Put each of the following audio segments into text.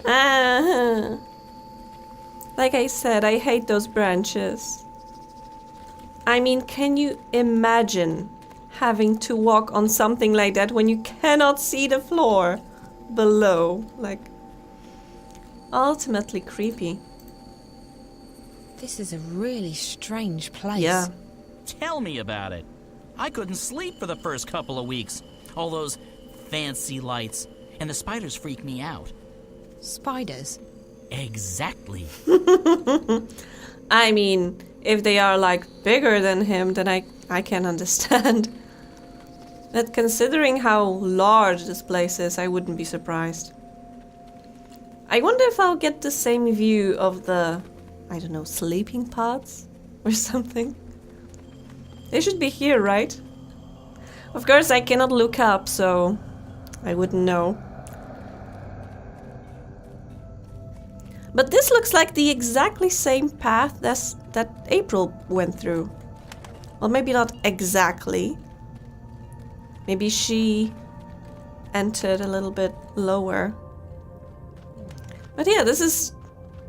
Ah. Like I said, I hate those branches. I mean, can you imagine having to walk on something like that when you cannot see the floor below? Like, ultimately creepy. This is a really strange place. Yeah. Tell me about it. I couldn't sleep for the first couple of weeks. All those fancy lights, and the spiders freak me out. Spiders? Exactly. I mean, if they are like bigger than him, then I can understand. But considering how large this place is, I wouldn't be surprised. I wonder if I'll get the same view of the, I don't know, sleeping pods or something. They should be here, right? Of course, I cannot look up, so I wouldn't know. But this looks like the exactly same path that April went through. Well, maybe not exactly. Maybe she entered a little bit lower. But yeah, this is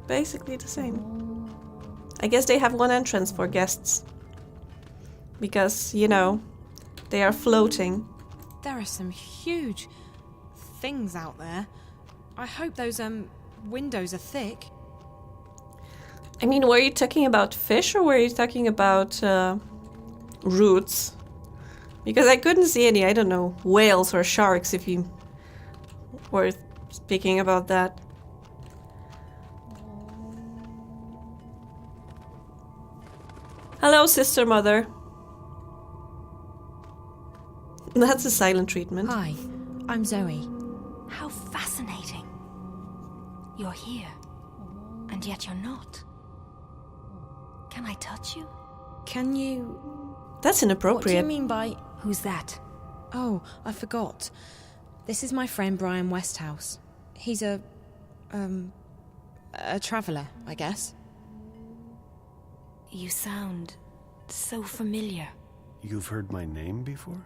basically the same. I guess they have one entrance for guests. Because, you know, they are floating. There are some huge things out there. I hope those, windows are thick. I mean, were you talking about fish or were you talking about roots? Because I couldn't see any, I don't know, whales or sharks if you were speaking about that. Hello, sister mother. That's a silent treatment. Hi, I'm Zoe. How fascinating. You're here, and yet you're not. Can I touch you? Can you... That's inappropriate. What do you mean by... Who's that? Oh, I forgot. This is my friend Brian Westhouse. He's a traveller, I guess. You sound so familiar. You've heard my name before?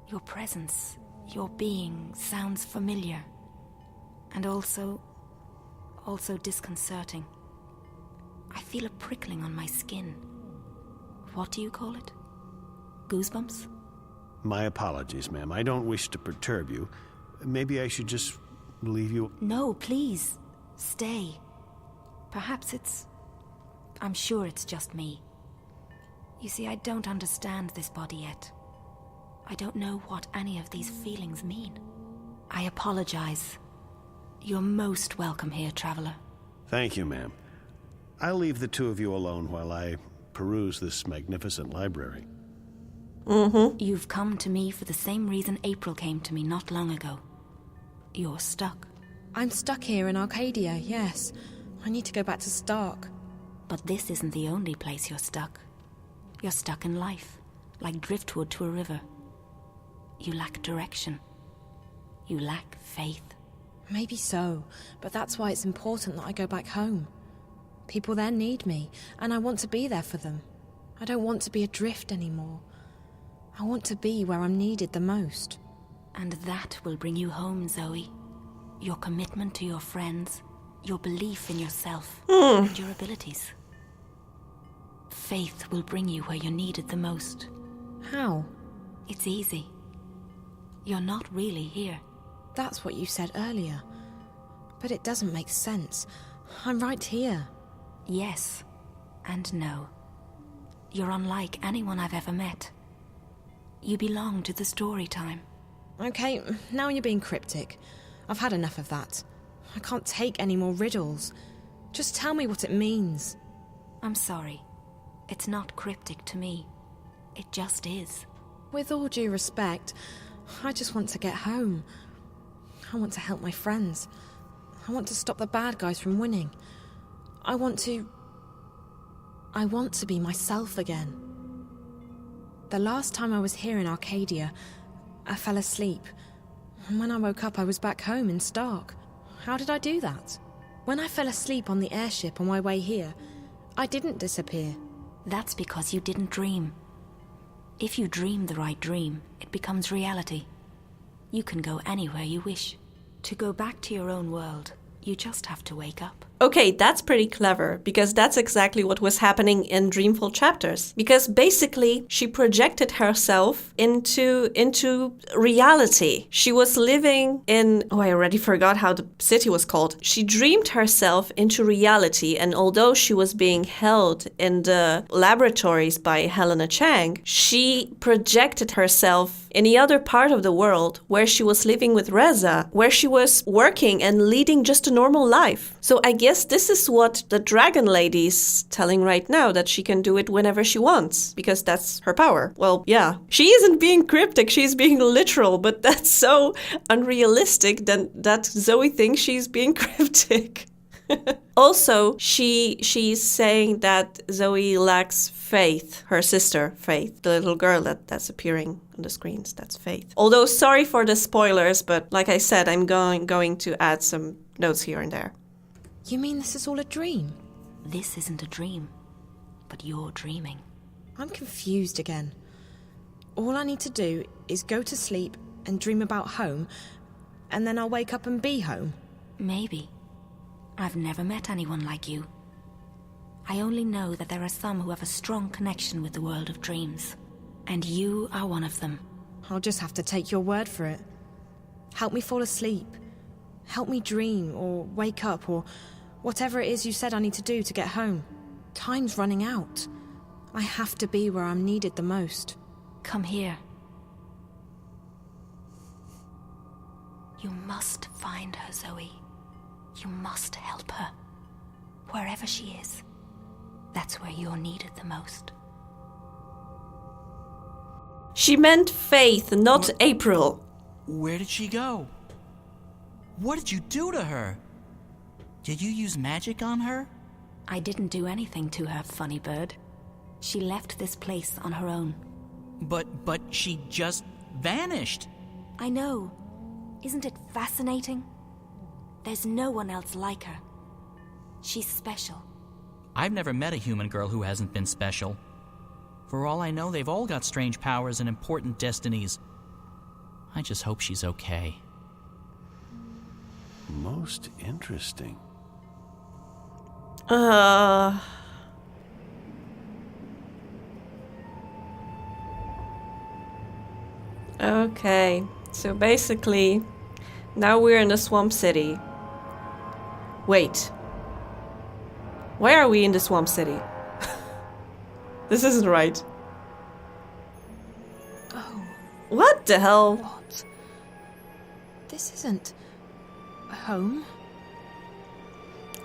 Your presence, your being sounds familiar. And also disconcerting. I feel a prickling on my skin. What do you call it? Goosebumps? My apologies, ma'am. I don't wish to perturb you. Maybe I should just leave you... No, please. Stay. Perhaps I'm sure it's just me. You see, I don't understand this body yet. I don't know what any of these feelings mean. I apologize. You're most welcome here, traveler. Thank you, ma'am. I'll leave the two of you alone while I peruse this magnificent library. You've come to me for the same reason April came to me not long ago. You're stuck. I'm stuck here in Arcadia, yes. I need to go back to Stark. But this isn't the only place you're stuck. You're stuck in life, like driftwood to a river. You lack direction. You lack faith. Maybe so, but that's why it's important that I go back home. People there need me, and I want to be there for them. I don't want to be adrift anymore. I want to be where I'm needed the most. And that will bring you home, Zoe. Your commitment to your friends, your belief in yourself, and your abilities. Faith will bring you where you're needed the most. How? It's easy. You're not really here. That's what you said earlier. But it doesn't make sense. I'm right here. Yes, and no. You're unlike anyone I've ever met. You belong to the story time. Okay, now you're being cryptic. I've had enough of that. I can't take any more riddles. Just tell me what it means. I'm sorry. It's not cryptic to me. It just is. With all due respect, I just want to get home. I want to help my friends. I want to stop the bad guys from winning. I want to be myself again. The last time I was here in Arcadia, I fell asleep. And when I woke up, I was back home in Stark. How did I do that? When I fell asleep on the airship on my way here, I didn't disappear. That's because you didn't dream. If you dream the right dream, it becomes reality. You can go anywhere you wish. To go back to your own world, You just have to wake up. Okay, that's pretty clever, because that's exactly what was happening in Dreamfall chapters. Because basically, she projected herself into reality. She was living in... Oh, I already forgot how the city was called. She dreamed herself into reality, and although she was being held in the laboratories by Helena Chang, she projected herself in the other part of the world where she was living with Reza, where she was working and leading just a normal life. So I guess this is what the Dragon Lady's telling right now, that she can do it whenever she wants, because that's her power. Well, yeah. She isn't being cryptic, she's being literal, but that's so unrealistic that Zoe thinks she's being cryptic. Also, she's saying that Zoe lacks Faith, her sister, Faith, the little girl that's appearing on the screens. That's Faith. Although, sorry for the spoilers, but like I said, I'm going to add some notes here and there. You mean this is all a dream? This isn't a dream, but you're dreaming. I'm confused again. All I need to do is go to sleep and dream about home, and then I'll wake up and be home. Maybe. I've never met anyone like you. I only know that there are some who have a strong connection with the world of dreams. And you are one of them. I'll just have to take your word for it. Help me fall asleep. Help me dream, or wake up, or whatever it is you said I need to do to get home. Time's running out. I have to be where I'm needed the most. Come here. You must find her, Zoe. You must help her. Wherever she is. That's where you're needed the most. She meant Faith, not April. Where did she go? What did you do to her? Did you use magic on her? I didn't do anything to her, funny bird. She left this place on her own. But she just vanished. I know. Isn't it fascinating? There's no one else like her. She's special. I've never met a human girl who hasn't been special. For all I know, they've all got strange powers and important destinies. I just hope she's okay. Most interesting. Okay, so basically, now we're in the Swamp City. Wait. Why are we in the Swamp City? This isn't right. Oh, What the hell? what? This isn't... home?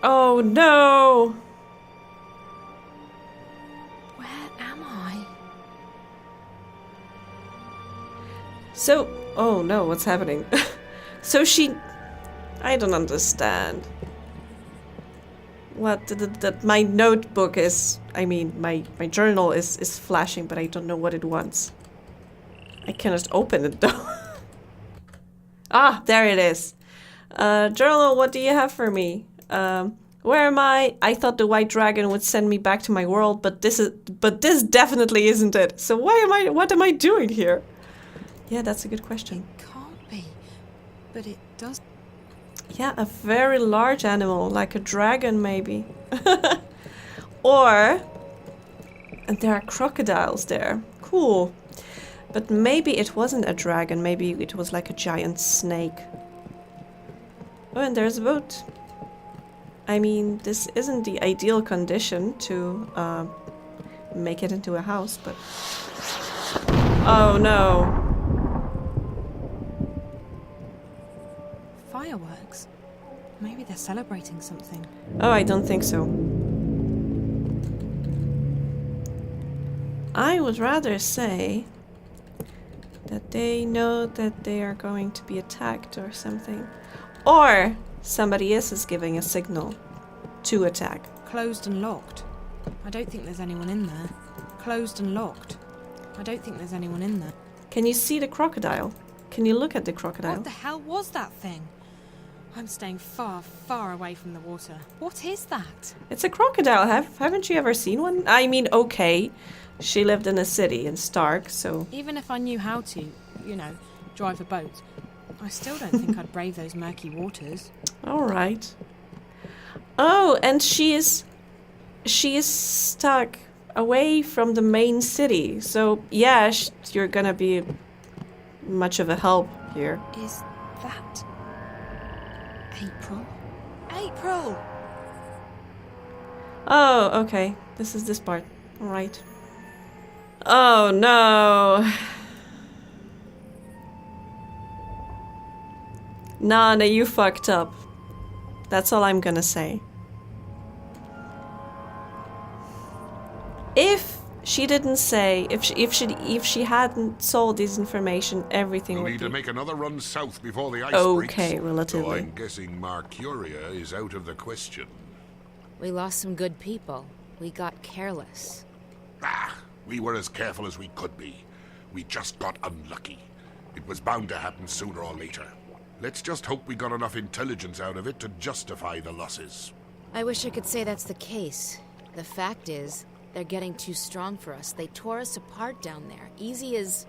Oh no! Where am I? So, oh no, what's happening? So she... I don't understand. What my notebook is... I mean, my journal is flashing, but I don't know what it wants. I cannot open it though. Ah, there it is. Journal, what do you have for me? Where am I? I thought the white dragon would send me back to my world, but this definitely isn't it. So what am I doing here? Yeah, that's a good question. Can't be. But it does... Yeah, a very large animal, like a dragon maybe. Or... And there are crocodiles there. Cool. But maybe it wasn't a dragon, maybe it was like a giant snake. Oh, and there's a boat. I mean, this isn't the ideal condition to make it into a house, but... Oh no. Fireworks? Maybe they're celebrating something. Oh, I don't think so. I would rather say that they know that they are going to be attacked or something. Or somebody else is giving a signal to attack. Closed and locked. I don't think there's anyone in there. Closed and locked. I don't think there's anyone in there. Can you see the crocodile? Can you look at the crocodile? What the hell was that thing? I'm staying far, far away from the water. What is that? It's a crocodile. Haven't you ever seen one? I mean, okay. She lived in a city in Stark, so... Even if I knew how to, drive a boat, I still don't think I'd brave those murky waters. Alright. Oh, and she is stuck away from the main city. So yeah, you're gonna be much of a help here. Is that April? April! Oh, okay. This is this part. All right. Oh no. Nana, you fucked up. That's all I'm gonna say. If she didn't say, if she hadn't sold this information, everything We'll would need be to make another run south before the ice okay, breaks. relatively. So I'm guessing Mercuria is out of the question. We lost some good people. We got careless. We were as careful as we could be. We just got unlucky. It was bound to happen sooner or later. Let's just hope we got enough intelligence out of it to justify the losses. I wish I could say that's the case. The fact is, they're getting too strong for us. They tore us apart down there. Easy as...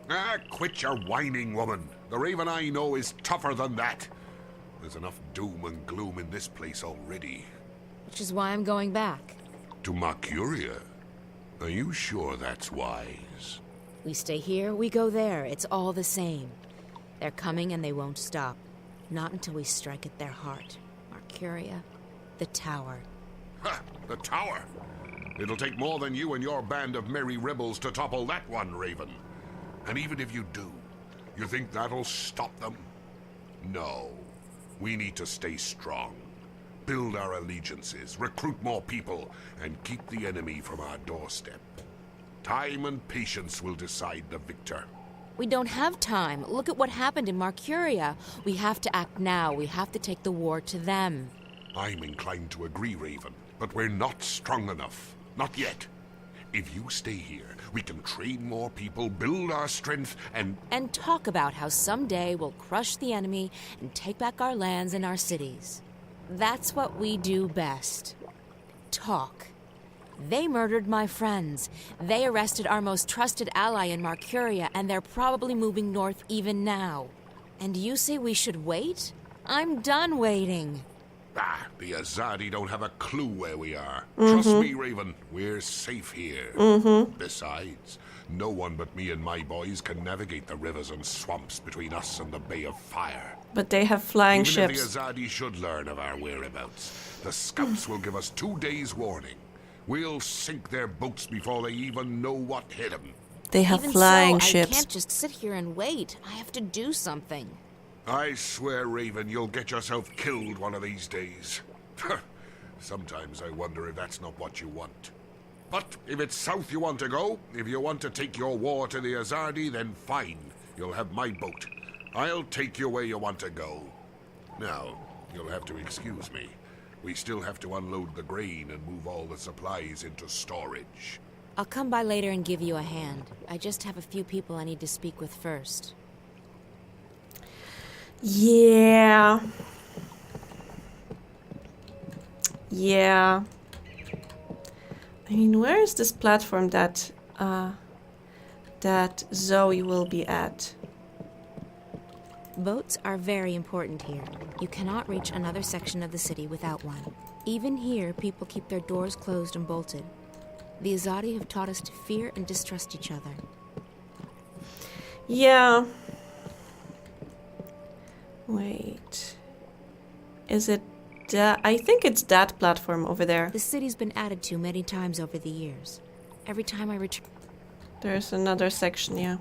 Quit your whining, woman. The Raven I know is tougher than that. There's enough doom and gloom in this place already. Which is why I'm going back. To Mercuria? Are you sure that's wise? We stay here, we go there. It's all the same. They're coming and they won't stop. Not until we strike at their heart. Mercuria, the tower. Ha! The tower! It'll take more than you and your band of merry rebels to topple that one, Raven. And even if you do, you think that'll stop them? No. We need to stay strong. Build our allegiances, recruit more people, and keep the enemy from our doorstep. Time and patience will decide the victor. We don't have time. Look at what happened in Mercuria. We have to act now. We have to take the war to them. I'm inclined to agree, Raven, but we're not strong enough. Not yet. If you stay here, we can train more people, build our strength, and talk about how someday we'll crush the enemy and take back our lands and our cities. That's what we do best. Talk. They murdered my friends. They arrested our most trusted ally in Mercuria, and they're probably moving north even now. And you say we should wait? I'm done waiting. The Azadi don't have a clue where we are. Trust me, Raven, we're safe here. Besides, no one but me and my boys can navigate the rivers and swamps between us and the Bay of Fire. But they have flying Even ships. if the Azadi should learn of our whereabouts, the scouts will give us 2 days' warning. We'll sink their boats before they even know what hit them. They have Even flying so, ships. I can't just sit here and wait. I have to do something. I swear, Raven, you'll get yourself killed one of these days. Sometimes I wonder if that's not what you want. But if it's south you want to go, if you want to take your war to the Azadi, then fine. You'll have my boat. I'll take you where you want to go. Now, you'll have to excuse me. We still have to unload the grain and move all the supplies into storage. I'll come by later and give you a hand. I just have a few people I need to speak with first. Yeah. Yeah. I mean, where is this platform that Zoe will be at? Boats are very important here. You cannot reach another section of the city without one. Even here, people keep their doors closed and bolted. The Azadi have taught us to fear and distrust each other. Yeah. Wait. Is it that? I think it's that platform over there. The city's been added to many times over the years. Every time I return... There's another section, yeah.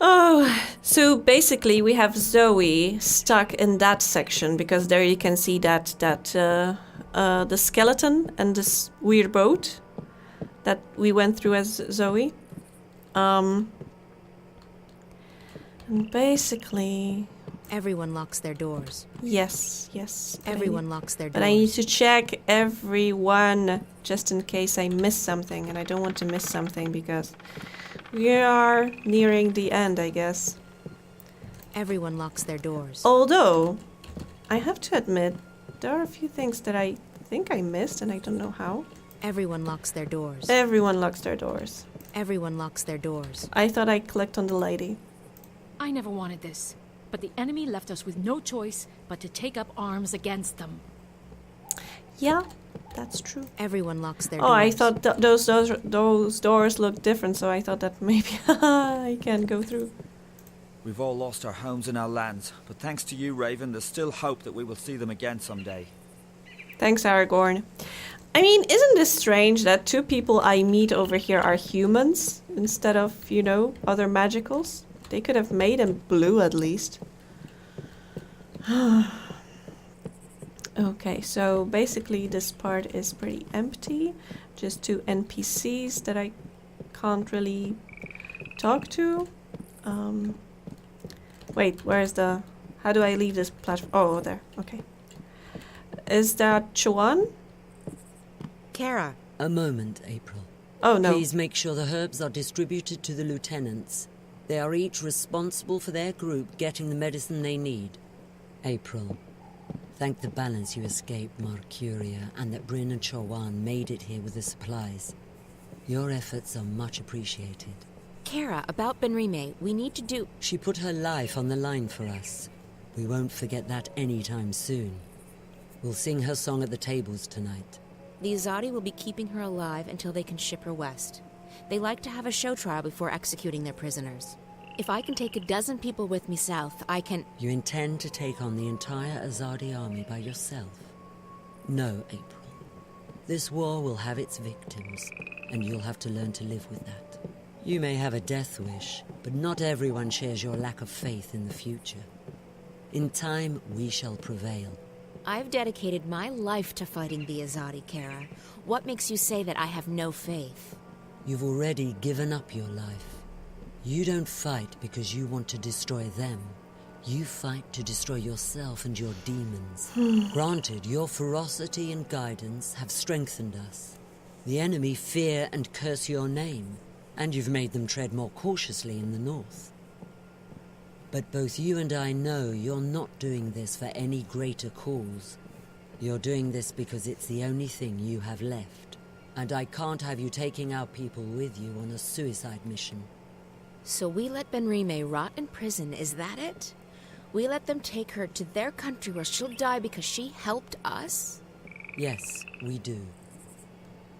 Oh, so basically we have Zoe stuck in that section because there you can see that the skeleton and this weird boat that we went through as Zoe. And basically... Everyone locks their doors. Yes. Everyone locks their doors. But I need to check everyone just in case I miss something, and I don't want to miss something because we are nearing the end, I guess. Everyone locks their doors. Although, I have to admit, there are a few things that I think I missed and I don't know how. Everyone locks their doors. Everyone locks their doors. Everyone locks their doors. I thought I clicked on the lady. I never wanted this, but the enemy left us with no choice but to take up arms against them. Yeah, that's true. Everyone locks their Oh, doors. I thought those doors looked different, so I thought that maybe I can't go through. We've all lost our homes and our lands, but thanks to you, Raven, there's still hope that we will see them again someday. Thanks, Aragorn. I mean, isn't this strange that two people I meet over here are humans instead of, you know, other magicals? They could have made them blue at least. Okay, so basically this part is pretty empty. Just two NPCs that I can't really talk to. Wait, where's the... How do I leave this platform? Oh, there. Okay. Is that Chuan? Kara. A moment, April. Oh, no. Please make sure the herbs are distributed to the lieutenants. They are each responsible for their group getting the medicine they need. April, thank the balance you escaped Marcuria and that Bryn and Chowan made it here with the supplies. Your efforts are much appreciated. Kara, about Benrime, we need to do... She put her life on the line for us. We won't forget that anytime soon. We'll sing her song at the tables tonight. The Azadi will be keeping her alive until they can ship her west. They like to have a show trial before executing their prisoners. If I can take a dozen people with me south, I can... You intend to take on the entire Azadi army by yourself? No, April. This war will have its victims, and you'll have to learn to live with that. You may have a death wish, but not everyone shares your lack of faith in the future. In time, we shall prevail. I've dedicated my life to fighting the Azadi, Kara. What makes you say that I have no faith? You've already given up your life. You don't fight because you want to destroy them. You fight to destroy yourself and your demons. Granted, your ferocity and guidance have strengthened us. The enemy fear and curse your name, and you've made them tread more cautiously in the north. But both you and I know you're not doing this for any greater cause. You're doing this because it's the only thing you have left. And I can't have you taking our people with you on a suicide mission. So we let Benrime rot in prison, is that it? We let them take her to their country where she'll die because she helped us? Yes, we do.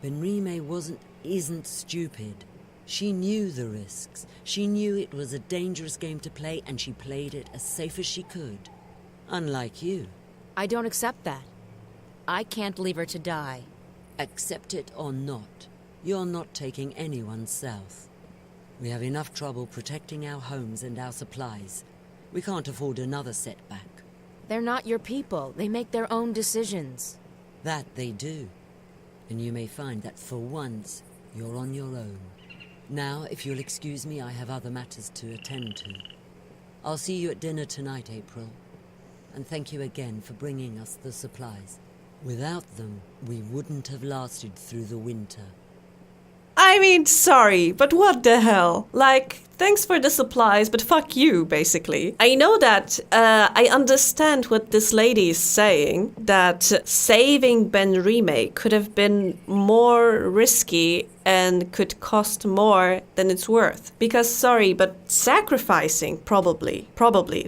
Benrime isn't stupid. She knew the risks. She knew it was a dangerous game to play, and she played it as safe as she could. Unlike you. I don't accept that. I can't leave her to die. Accept it or not, you're not taking anyone south. We have enough trouble protecting our homes and our supplies. We can't afford another setback. They're not your people. They make their own decisions. That they do. And you may find that for once, you're on your own. Now, if you'll excuse me, I have other matters to attend to. I'll see you at dinner tonight, April. And thank you again for bringing us the supplies. Without them, we wouldn't have lasted through the winter. I mean, sorry, but what the hell? Like, thanks for the supplies, but fuck you, basically. I know that, I understand what this lady is saying, that saving Benrime could have been more risky and could cost more than it's worth. Because, sorry, but sacrificing, probably,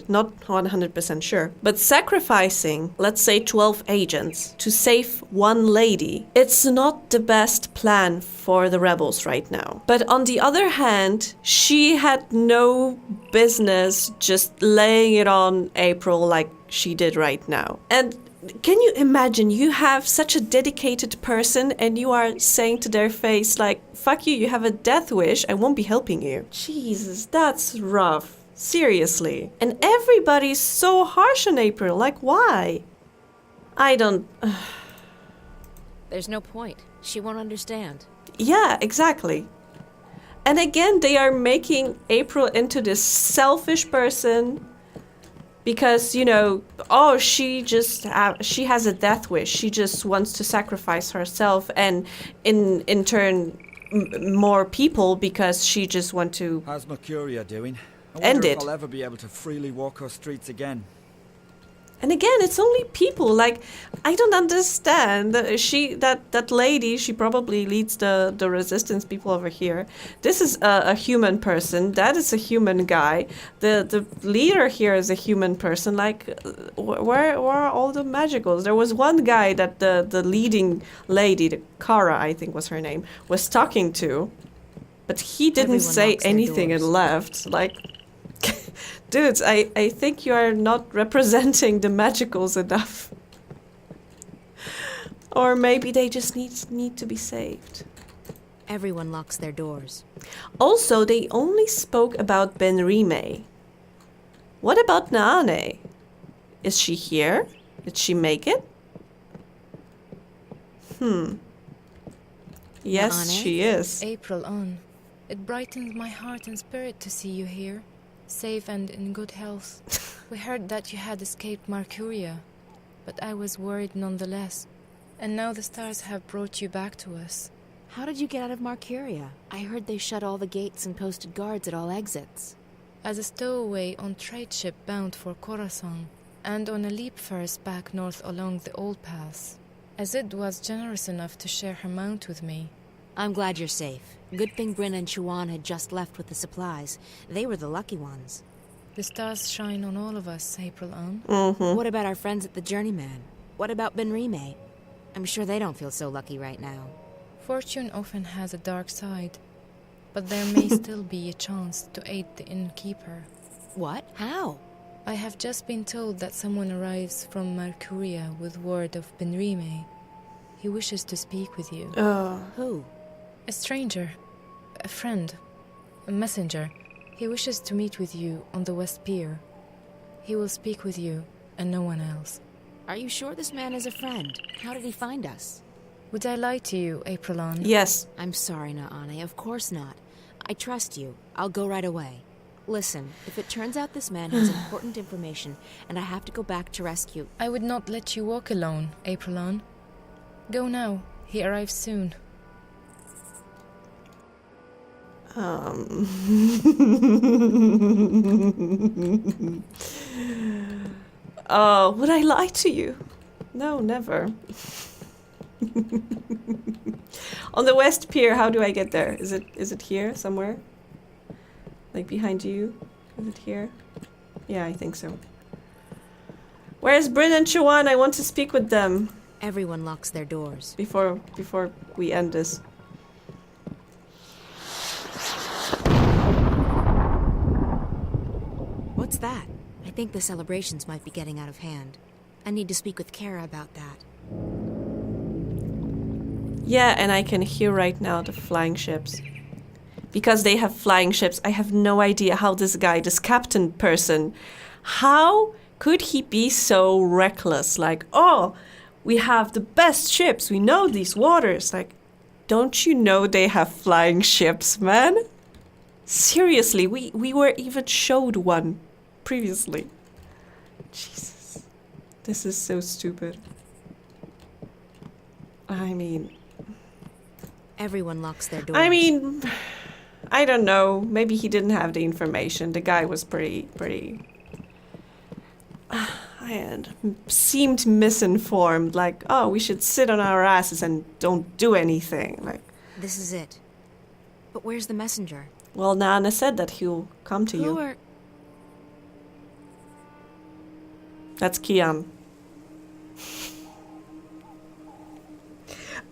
not 100% sure, but sacrificing, let's say 12 agents to save one lady, it's not the best plan for the rebels right now. But on the other hand, she had no business just laying it on April like she did right now. And can you imagine, you have such a dedicated person and you are saying to their face like, fuck you have a death wish, I won't be helping you. Jesus, that's rough. Seriously. And everybody's so harsh on April, like why? I don't... There's no point. She won't understand. Yeah, exactly. And again, they are making April into this selfish person because, you know, oh, she has a death wish. She just wants to sacrifice herself and in turn more people because she just wants to How's Mercuria doing? I end wonder it. if I'll ever be able to freely walk her streets again. And again, it's only people. Like, I don't understand. That lady, she probably leads the resistance people over here. This is a human person. That is a human guy. The leader here is a human person. Like, where are all the magicals? There was one guy that the leading lady, the Kara, I think was her name, was talking to. But he didn't Everyone say locks their anything and doors. left. Like, dudes, I think you are not representing the magicals enough. Or maybe they just need to be saved. Everyone locks their doors. Also, they only spoke about Benrime. What about Naane? Is she here? Did she make it? Yes, Naane? she is. April on. It brightens my heart and spirit to see you here, safe and in good health. We heard that you had escaped Mercuria, but I was worried nonetheless. And now the stars have brought you back to us. How did you get out of Mercuria? I heard they shut all the gates and posted guards at all exits. As a stowaway on trade ship bound for Khorasan, and on a leap first back north along the old pass. Azid was generous enough to share her mount with me. I'm glad you're safe. Good thing Bryn and Chuan had just left with the supplies. They were the lucky ones. The stars shine on all of us, April on. What about our friends at the Journeyman? What about Benrime? I'm sure they don't feel so lucky right now. Fortune often has a dark side, but there may still be a chance to aid the innkeeper. What? How? I have just been told that someone arrives from Mercuria with word of Benrime. He wishes to speak with you. Who? A stranger, a friend, a messenger. He wishes to meet with you on the West Pier. He will speak with you and no one else. Are you sure this man is a friend? How did he find us? Would I lie to you, Aprilon? Yes. I'm sorry, Naane. Of course not. I trust you. I'll go right away. Listen, if it turns out this man has important information and I have to go back to rescue... I would not let you walk alone, Aprilon. Go now. He arrives soon. Oh, would I lie to you? No, never. On the West Pier, how do I get there? Is it here somewhere? Like behind you? Is it here? Yeah, I think so. Where's Bryn and Chuan? I want to speak with them Everyone locks their doors. before we end this. What's that? I think the celebrations might be getting out of hand. I need to speak with Kara about that. Yeah, and I can hear right now the flying ships. Because they have flying ships, I have no idea how this guy, this captain person, how could he be so reckless? Like, oh, we have the best ships, we know these waters. Like, don't you know they have flying ships, man? Seriously, we were even showed one previously. Jesus. This is so stupid. I mean... Everyone locks their doors. I mean, I don't know. Maybe he didn't have the information. The guy was pretty... and seemed misinformed. Like, oh, we should sit on our asses and don't do anything. Like, This is it. But where's the messenger? well, Nana said that he'll come to Who you. are... That's Kian.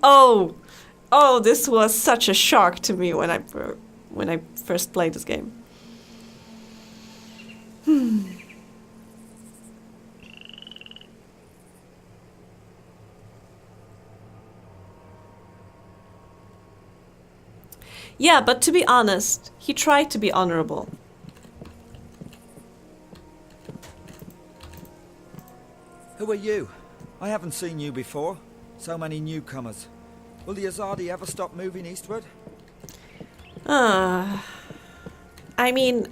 Oh, this was such a shock to me when I first played this game. Yeah, but to be honest, he tried to be honorable. Who are you? I haven't seen you before. So many newcomers. Will the Azadi ever stop moving eastward? I mean,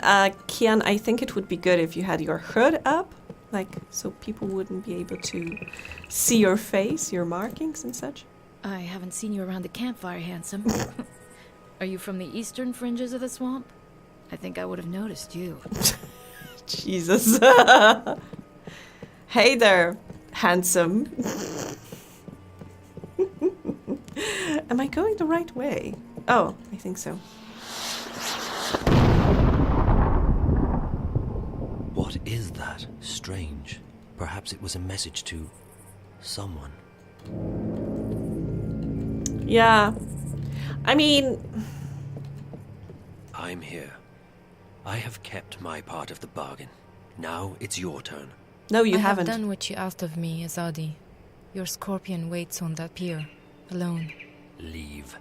Kian, I think it would be good if you had your hood up, like, so people wouldn't be able to see your face, your markings and such. I haven't seen you around the campfire, handsome. Are you from the eastern fringes of the swamp? I think I would have noticed you. Jesus. Hey there, handsome. Am I going the right way? Oh, I think so. What is that? Strange. Perhaps it was a message to someone. Yeah. I mean... I'm here. I have kept my part of the bargain. Now it's your turn. No, you I haven't. have done what you asked of me, Azadi. Your scorpion waits on that pier, alone. Leave.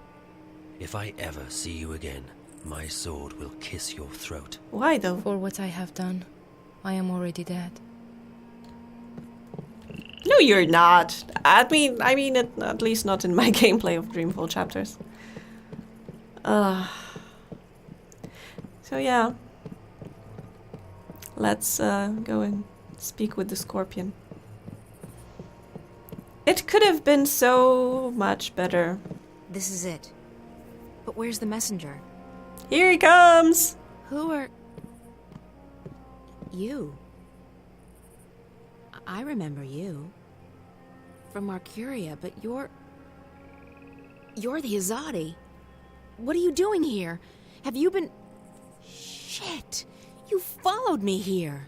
If I ever see you again, my sword will kiss your throat. Why though? For what I have done, I am already dead. No, you're not. I mean, at least not in my gameplay of Dreamfall chapters. So yeah. Let's go and speak with the scorpion. It could have been so much better. This is it. But where's the messenger? Here he comes! Who are... You. I remember you. From Marcuria, but you're the Azadi. What are you doing here? Have you been... Shit! You followed me here.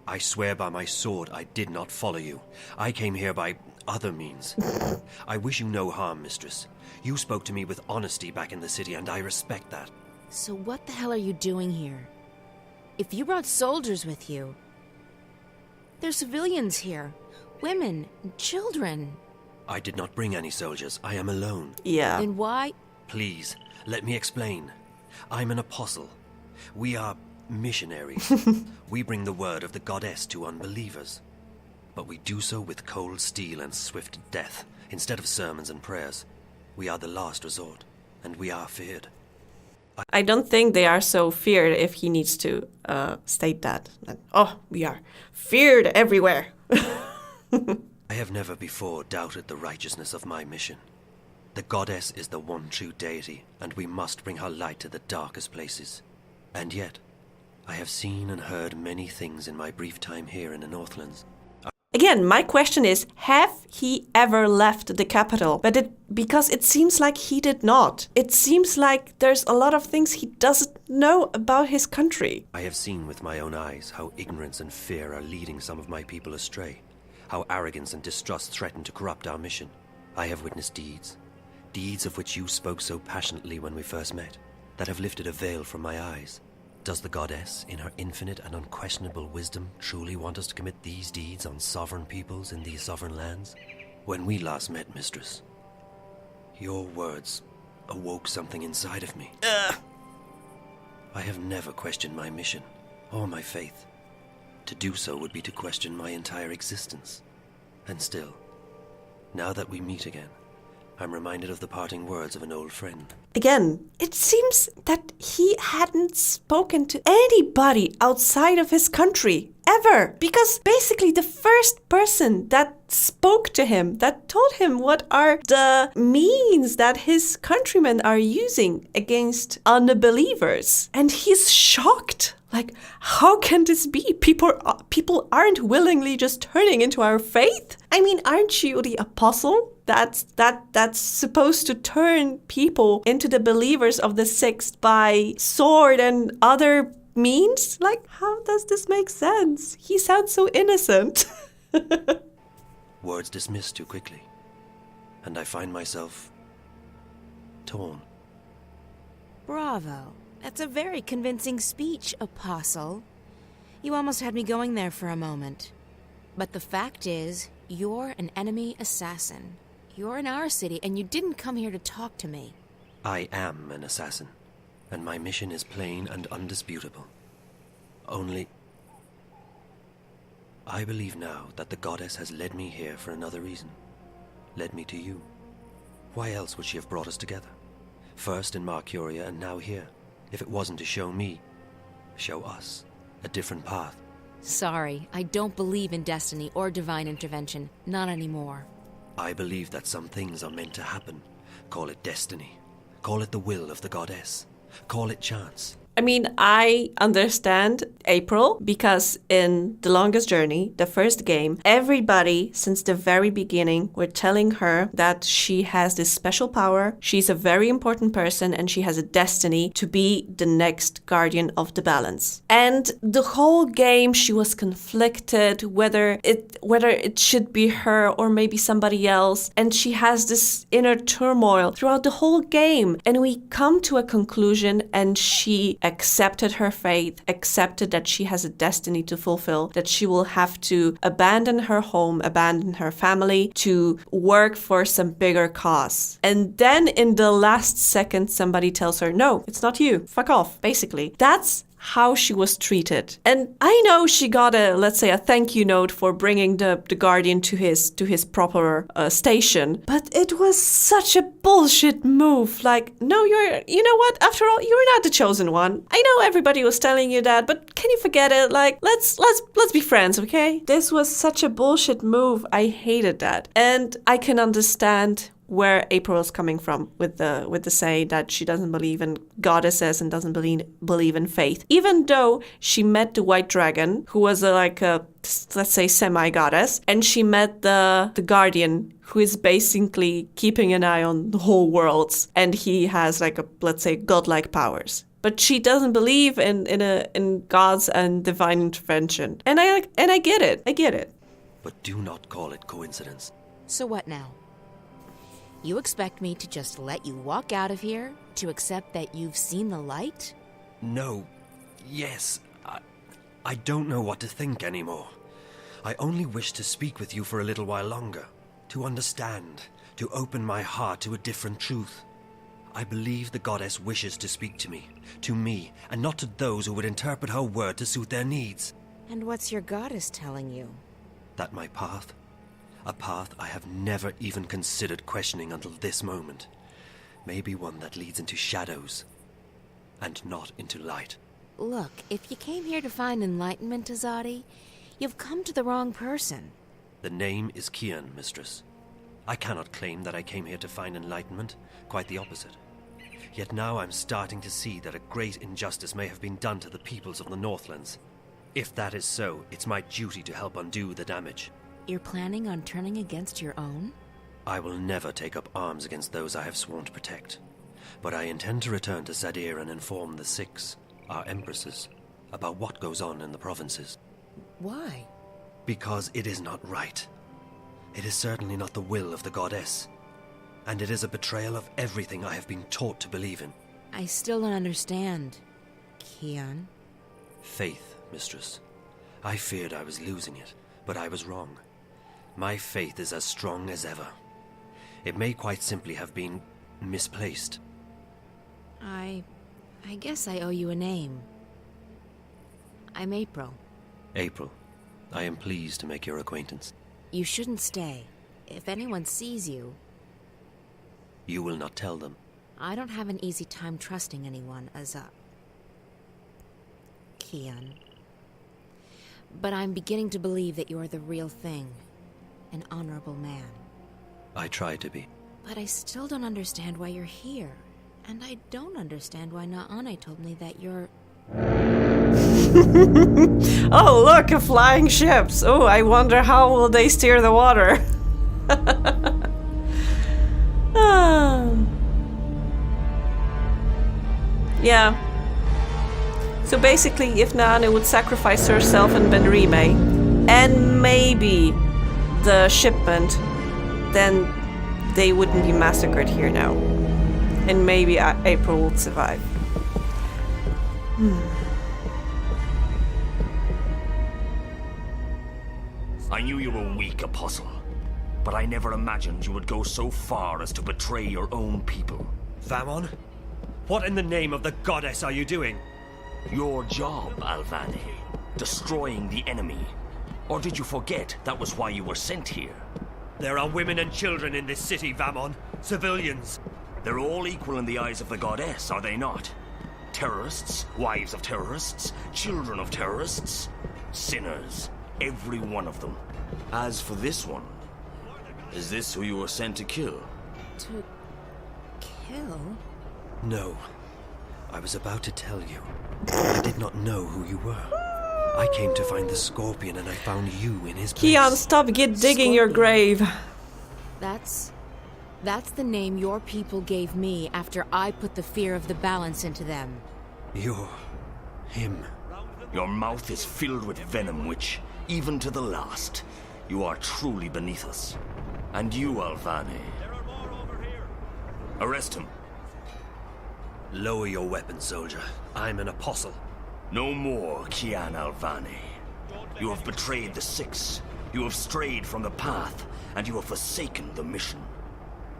I swear by my sword I did not follow you. I came here by other means. I wish you no harm, mistress. You spoke to me with honesty back in the city, and I respect that. So what the hell are you doing here? If you brought soldiers with you... There's civilians here. Women, children. I did not bring any soldiers. I am alone. Yeah. Then why... Please, let me explain. I'm an apostle. We are missionaries. We bring the word of the goddess to unbelievers. But we do so with cold steel and swift death, instead of sermons and prayers. We are the last resort, and we are feared. I don't think they are so feared if he needs to state that. Oh, we are feared everywhere. I have never before doubted the righteousness of my mission. The goddess is the one true deity, and we must bring her light to the darkest places. And yet, I have seen and heard many things in my brief time here in the Northlands. Again, my question is, have he ever left the capital? Because it seems like he did not. It seems like there's a lot of things he doesn't know about his country. I have seen with my own eyes how ignorance and fear are leading some of my people astray, how arrogance and distrust threaten to corrupt our mission. I have witnessed deeds of which you spoke so passionately when we first met, that have lifted a veil from my eyes. Does the goddess, in her infinite and unquestionable wisdom, truly want us to commit these deeds on sovereign peoples in these sovereign lands? When we last met, mistress, your words awoke something inside of me. I have never questioned my mission, or my faith. To do so would be to question my entire existence. And still, now that we meet again, I'm reminded of the parting words of an old friend. Again, it seems that he hadn't spoken to anybody outside of his country, ever. Because basically the first person that spoke to him, that told him what are the means that his countrymen are using against unbelievers. And he's shocked. Like, how can this be? People aren't willingly just turning into our faith? I mean, aren't you the apostle that's supposed to turn people into the believers of the sixth by sword and other means? Like, how does this make sense? He sounds so innocent. Words dismissed too quickly, and I find myself torn. Bravo. That's a very convincing speech, Apostle. You almost had me going there for a moment. But the fact is, you're an enemy assassin. You're in our city, and you didn't come here to talk to me. I am an assassin, and my mission is plain and undisputable. Only, I believe now that the goddess has led me here for another reason. Led me to you. Why else would she have brought us together? First in Marcuria and now here. If it wasn't to show me, show us, a different path. Sorry, I don't believe in destiny or divine intervention. Not anymore. I believe that some things are meant to happen. Call it destiny. Call it the will of the goddess. Call it chance. I mean, I understand April because in The Longest Journey, the first game, everybody since the very beginning were telling her that she has this special power, she's a very important person, and she has a destiny to be the next guardian of the balance. And the whole game she was conflicted whether it should be her or maybe somebody else, and she has this inner turmoil throughout the whole game. And we come to a conclusion, and she accepted her fate, accepted that she has a destiny to fulfill, that she will have to abandon her home, abandon her family to work for some bigger cause. And then in the last second, somebody tells her, no, it's not you. Fuck off, basically. That's how she was treated. And I know she got let's say a thank you note for bringing the guardian to his proper station, but it was such a bullshit move. Like, no, you know what? After all, you're not the chosen one. I know everybody was telling you that, but can you forget it? Like, let's be friends, okay? This was such a bullshit move. I hated that. And I can understand where April is coming from with the say that she doesn't believe in goddesses and doesn't believe in faith. Even though she met the white dragon, who was like a, let's say, semi-goddess, and she met the guardian, who is basically keeping an eye on the whole world, and he has like a, let's say, godlike powers. But she doesn't believe in gods and divine intervention. And I get it. I get it. But do not call it coincidence. So what now? You expect me to just let you walk out of here, to accept that you've seen the light? No. Yes. I don't know what to think anymore. I only wish to speak with you for a little while longer, to understand, to open my heart to a different truth. I believe the goddess wishes to speak to me, and not to those who would interpret her word to suit their needs. And what's your goddess telling you? That my path, a path I have never even considered questioning until this moment, may be one that leads into shadows, and not into light. Look, if you came here to find enlightenment, Azadi, you've come to the wrong person. The name is Kian, mistress. I cannot claim that I came here to find enlightenment, quite the opposite. Yet now I'm starting to see that a great injustice may have been done to the peoples of the Northlands. If that is so, it's my duty to help undo the damage. You're planning on turning against your own? I will never take up arms against those I have sworn to protect. But I intend to return to Zadir and inform the Six, our empresses, about what goes on in the provinces. Why? Because it is not right. It is certainly not the will of the goddess. And it is a betrayal of everything I have been taught to believe in. I still don't understand, Kian. Faith, mistress. I feared I was losing it, but I was wrong. My faith is as strong as ever. It may quite simply have been misplaced. I guess I owe you a name. I'm April. April, I am pleased to make your acquaintance. You shouldn't stay. If anyone sees you... You will not tell them. I don't have an easy time trusting anyone, Kian. But I'm beginning to believe that you're the real thing. An honorable man. I try to be. But I still don't understand why you're here. And I don't understand why Naane told me that you're... Oh, look, a flying ships. Oh, I wonder how will they steer the water. Yeah. So basically, if Naane would sacrifice herself and Benrime, and maybe the shipment, then they wouldn't be massacred here now. And maybe April would survive. I knew you were weak, Apostle, but I never imagined you would go so far as to betray your own people. Vamon? What in the name of the goddess are you doing? Your job, Alvane. Destroying the enemy. Or did you forget that was why you were sent here? There are women and children in this city, Vamon. Civilians. They're all equal in the eyes of the goddess, are they not? Terrorists, wives of terrorists, children of terrorists, sinners, every one of them. As for this one, is this who you were sent to kill? To... kill? No. I was about to tell you. I did not know who you were. I came to find the Scorpion and I found you in his place. Kian, stop digging your grave. That's the name your people gave me after I put the fear of the balance into them. You're him. Your mouth is filled with venom, which, even to the last, you are truly beneath us. And you, Alvane. Arrest him. Lower your weapon, soldier. I'm an apostle. No more, Kian Alvane. You have betrayed the Six. You have strayed from the path, and you have forsaken the mission.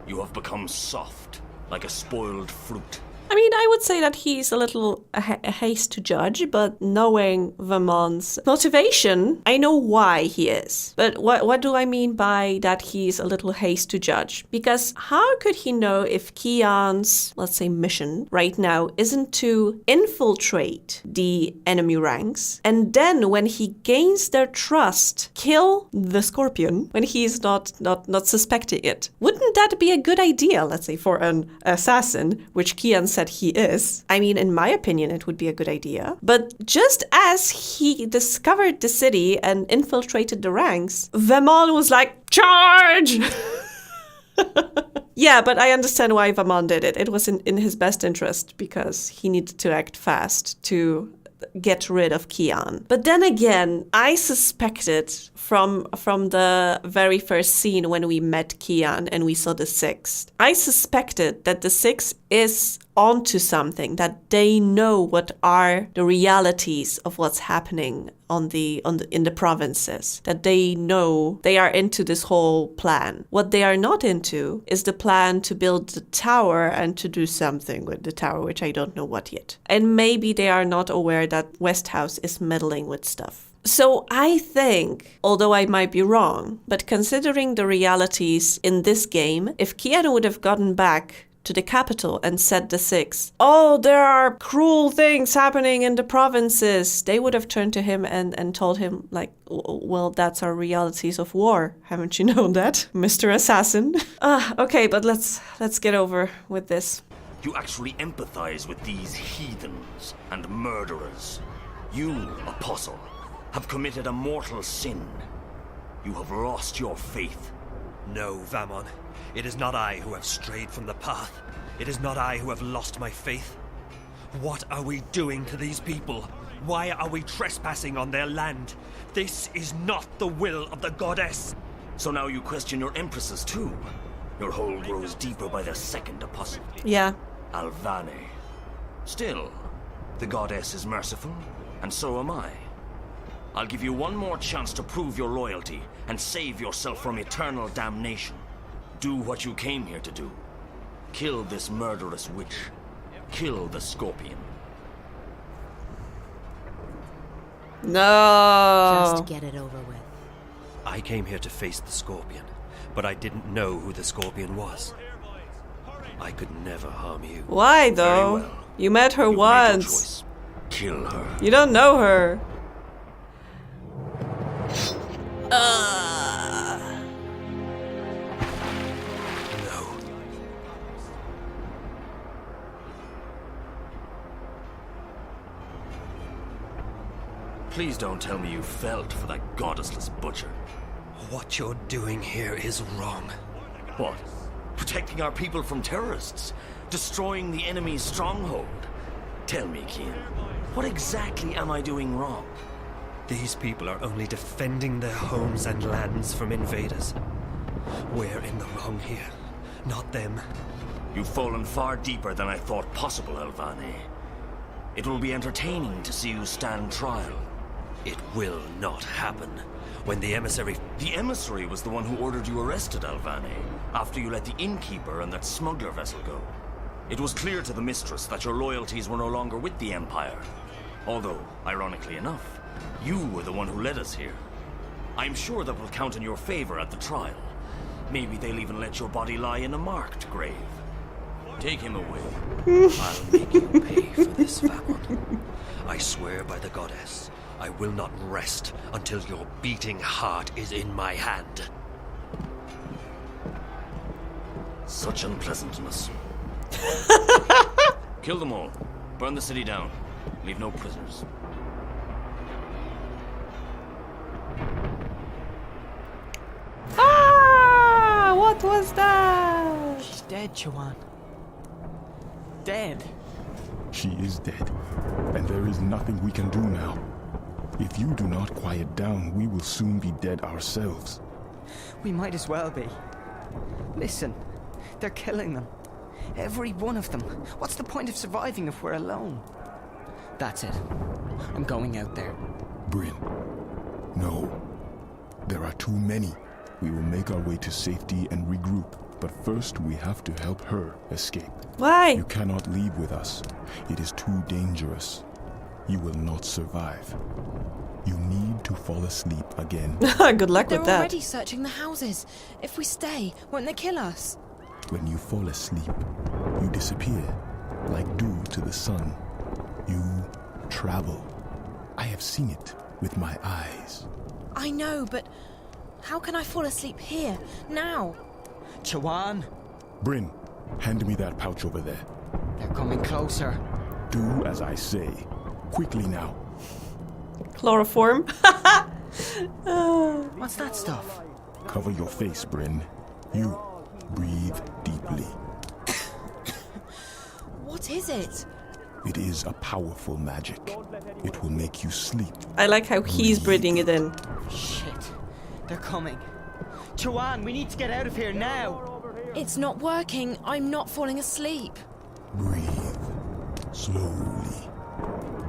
You have become soft, like a spoiled fruit. I mean, I would say that he's a little a haste to judge, but knowing Vermont's motivation, I know why he is. But what do I mean by that he's a little haste to judge? Because how could he know if Kian's, let's say, mission right now isn't to infiltrate the enemy ranks, and then when he gains their trust, kill the Scorpion when he's not suspecting it? Wouldn't that be a good idea, let's say, for an assassin, which Kian said he is? I mean, in my opinion, it would be a good idea. But just as he discovered the city and infiltrated the ranks, Vermont was like, charge! Yeah, but I understand why Vermont did it. It was in his best interest because he needed to act fast to get rid of Kian. But then again, I suspected from the very first scene when we met Kian and we saw the Six, I suspected that the Six is onto something, that they know what are the realities of what's happening in the provinces, that they know they are into this whole plan. What they are not into is the plan to build the tower and to do something with the tower, which I don't know what yet. And maybe they are not aware that Westhouse is meddling with stuff. So I think, although I might be wrong, but considering the realities in this game, if Kian would have gotten back to the capital and said the Six, oh, there are cruel things happening in the provinces, they would have turned to him and told him, like, well, that's our realities of war. Haven't you known that, Mr. Assassin? Okay, but let's get over with this. You actually empathize with these heathens and murderers. You, Apostle, have committed a mortal sin. You have lost your faith. No, Vamon. It is not I who have strayed from the path. It is not I who have lost my faith. What are we doing to these people? Why are we trespassing on their land? This is not the will of the goddess. So now you question your empresses too. Your hole grows deeper by the second, Apostle. Yeah. Alvane. Still, the goddess is merciful, and so am I. I'll give you one more chance to prove your loyalty and save yourself from eternal damnation. Do what you came here to do. Kill this murderous witch. Kill the Scorpion. No. Just get it over with. I came here to face the Scorpion, but I didn't know who the Scorpion was. I could never harm you. Why, though? Very well. You met her once. Kill her. You don't know her. No. Please don't tell me you felt for that goddessless butcher. What you're doing here is wrong. What? Protecting our people from terrorists? Destroying the enemy's stronghold? Tell me, Kian, what exactly am I doing wrong? These people are only defending their homes and lands from invaders. We're in the wrong here, not them. You've fallen far deeper than I thought possible, Alvane. It will be entertaining to see you stand trial. It will not happen. When the emissary... The emissary was the one who ordered you arrested, Alvane, after you let the innkeeper and that smuggler vessel go. It was clear to the mistress that your loyalties were no longer with the Empire. Although, ironically enough, you were the one who led us here. I'm sure that will count in your favor at the trial. Maybe they'll even let your body lie in a marked grave. Take him away. I'll make you pay for this, Vamon. I swear by the goddess, I will not rest until your beating heart is in my hand. Such unpleasantness. Kill them all. Burn the city down. Leave no prisoners. Ah! What was that? She's dead, Chuan. Dead. She is dead, and there is nothing we can do now. If you do not quiet down, we will soon be dead ourselves. We might as well be. Listen, they're killing them. Every one of them. What's the point of surviving if we're alone? That's it. I'm going out there. Bryn, no. There are too many. We will make our way to safety and regroup, but first we have to help her escape. Why? You cannot leave with us. It is too dangerous. You will not survive. You need to fall asleep again. Good luck They're with that. already searching the houses. If we stay, won't they kill us? When you fall asleep, you disappear, like dew to the sun. You travel. I have seen it with my eyes. I know, but how can I fall asleep here, now? Chuan! Bryn, hand me that pouch over there. They're coming closer. Do as I say. Quickly now. Chloroform. What's that stuff? Cover your face, Bryn. You breathe deeply. What is it? It is a powerful magic. It will make you sleep. I like how he's breathing it in. Shit. They're coming. Chuan, we need to get out of here now. It's not working. I'm not falling asleep. Breathe. Slowly.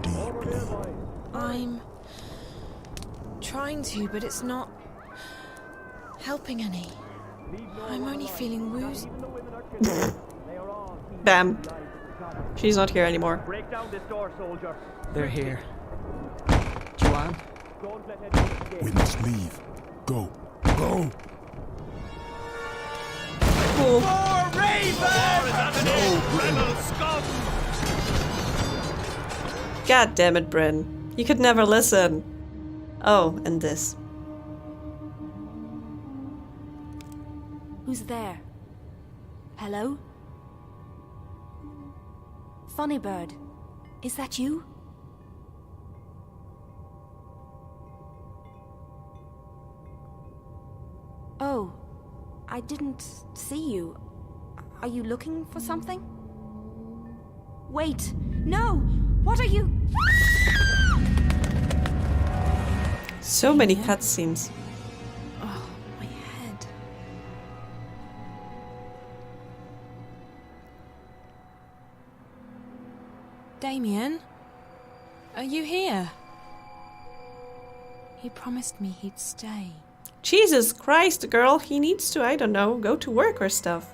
Deeply. I'm trying to, but it's not helping any. I'm only feeling woozy. Bam. She's not here anymore. Break down this door, soldier. They're here. Chuan? We must leave. Go. Go! Cool. God damn it, Bryn. You could never listen. Oh, and this. Who's there? Hello? Funny Bird, is that you? Oh, I didn't see you. Are you looking for something? Wait, no! What are you? So many cutscenes. Oh, my head. Damien? Are you here? He promised me he'd stay. Jesus Christ, girl. He needs to, I don't know, go to work or stuff.